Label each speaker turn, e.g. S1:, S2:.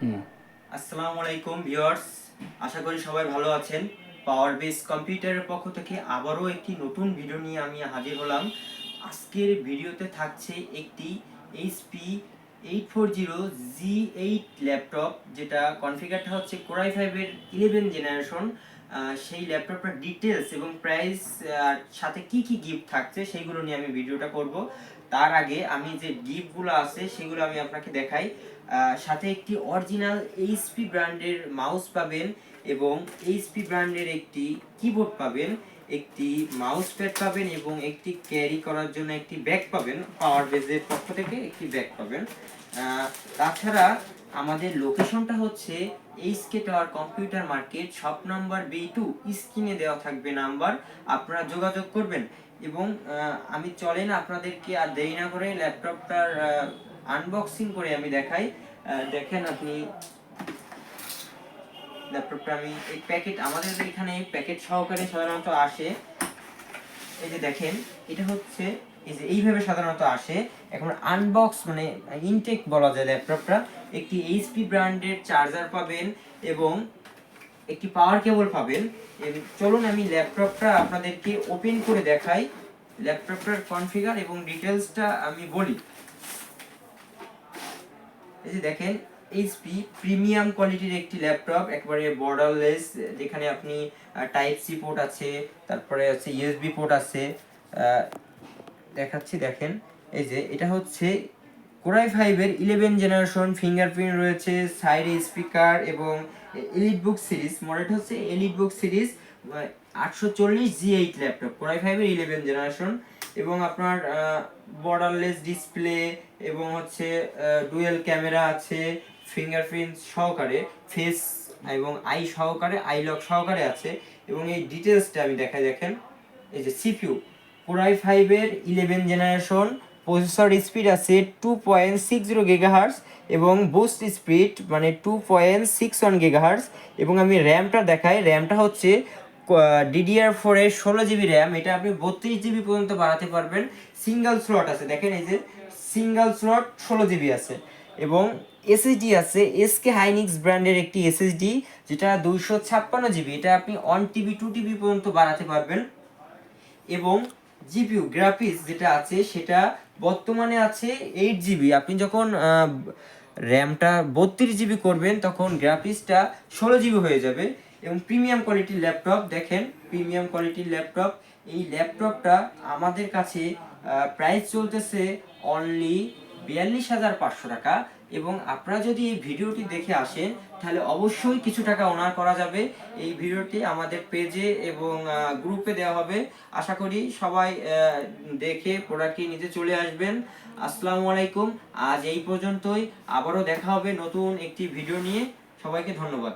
S1: আসসালামু আলাইকুম ভিউয়ার্স, আশা করি সবাই ভালো আছেন। পাওয়ার বেস কম্পিউটারের পক্ষ থেকে আবারও একটি নতুন ভিডিও নিয়ে আমি হাজির হলাম। আজকের ভিডিওতে থাকছে একটি HP 840G8 ল্যাপটপ, যেটা কনফিগারটা হচ্ছে কোরাই 5 এর 11 জেনারেশন। সেই ল্যাপটপটার ডিটেলস এবং প্রাইস আর সাথে কি কি গিফট থাকছে সেইগুলো নিয়ে আমি ভিডিওটা করব। তার আগে আমি যে গিফটগুলো আছে সেগুলো আমি আপনাকে দেখাই। সাথে একটি অরিজিনাল এইচপি ব্র্যান্ডের মাউস পাবেন এবং এইচপি ব্র্যান্ডের একটি কিবোর্ড পাবেন, একটি মাউস প্যাড পাবেন এবং একটি ক্যারি করার জন্য একটি ব্যাগ পাবেন। পাওয়ার বেজের পক্ষ থেকে একটি ব্যাগ পাবেন। তাছাড়া আমাদের লোকেশনটা হচ্ছে HK tower computer market, shop number B2। স্ক্রিনে দেওয়া থাকবে নাম্বার, আপনারা যোগাযোগ করবেন। এবং আমি চলেন আপনাদেরকে আর দেরি না করে ল্যাপটপটার আনবক্সিং করে আমি দেখাই। দেখেন আপনি ল্যাপটপটা, আমি এই প্যাকেট, আমাদের এখানে প্যাকেট সহকারে সাধারণত আসে। এই যে দেখেন, এটা হচ্ছে এই যে এইভাবে সাধারণত আসে। এখন আনবক্স মানে ইনটেক বলা যায় ল্যাপটপটা। একটি এইচপি ব্র্যান্ডের চার্জার পাবেন এবং একটি পাওয়ার কেবল পাবেন। চলুন আমি ল্যাপটপটা আপনাদেরকে ওপেন করে দেখাই, ল্যাপটপটার কনফিগার এবং ডিটেলসটা আমি বলি। এই যে দেখেন, এইচপি প্রিমিয়াম কোয়ালিটির একটি ল্যাপটপ, একবারে বর্ডারলেস, যেখানে আপনি টাইপ সি পোর্ট আছে, তারপরে আছে ইউএসবি পোর্ট আছে। দেখাচ্ছি, দেখেন এই যে এটা হচ্ছে কোরাই 5 এর 11 জেনারেশন, ফিঙ্গারপ্রিন্ট রয়েছে, সাইডে স্পিকার এবং এলিট বুক সিরিজ, মডেলটা হচ্ছে এলিট বুক সিরিজ 840G8 ল্যাপটপ, কোরাই 5 এর 11 জেনারেশন। এবং আপনার বর্ডারলেস ডিসপ্লে এবং হচ্ছে ডুয়েল ক্যামেরা আছে, ফিঙ্গারপ্রিন্ট সহকারে, ফেস এবং আই সহকারে, আই লক সহকারে আছে। এবং এই ডিটেলসটা আমি দেখাই, দেখেন এই যে সিপিইউ কোরাই 5 এর 11 জেনারেশন, প্রসেসর স্পিড আছে 2.60 গিগাহার্টজ এবং বুস্ট স্পিড মানে 2.61 গিগাহার্টজ। এবং আমি র্যামটা দেখাই, র্যামটা হচ্ছে DDR4 এর 16 GB র্যাম। এটা আপনি 32 GB পর্যন্ত বাড়াতে পারবেন। সিঙ্গেল স্লট আছে, দেখেন এই যে সিঙ্গেল স্লট 16 GB আছে। এবং এসএসডি আছে এসকে হাইনিক্স ব্র্যান্ডের একটি এসএসডি, যেটা 256 GB, এটা আপনি 1 TB 2 TB পর্যন্ত বাড়াতে পারবেন। এবং জিপিইউ গ্রাফিক্স যেটা আছে সেটা বর্তমানে আছে 8 GB। আপনি যখন র্যামটা 32 GB করবেন তখন গ্রাফিক্সটা 16 GB হয়ে যাবে। এবং প্রিমিয়াম কোয়ালিটির ল্যাপটপ, দেখেন প্রিমিয়াম কোয়ালিটির ল্যাপটপ। এই ল্যাপটপটা আমাদের কাছে প্রাইস চলতেছে অনলি 42,500 টাকা। এবং আপনারা যদি এই ভিডিওটি দেখে আসেন তাহলে অবশ্যই কিছু টাকা অনার করা যাবে। এই ভিডিওটি আমাদের পেজে এবং গ্রুপে দেওয়া হবে। আশা করি সবাই দেখে প্রোডাক্টটি নিতে চলে আসবেন। আসসালামু আলাইকুম, আজ এই পর্যন্তই। আবারও দেখা হবে নতুন একটি ভিডিও নিয়ে। সবাইকে ধন্যবাদ।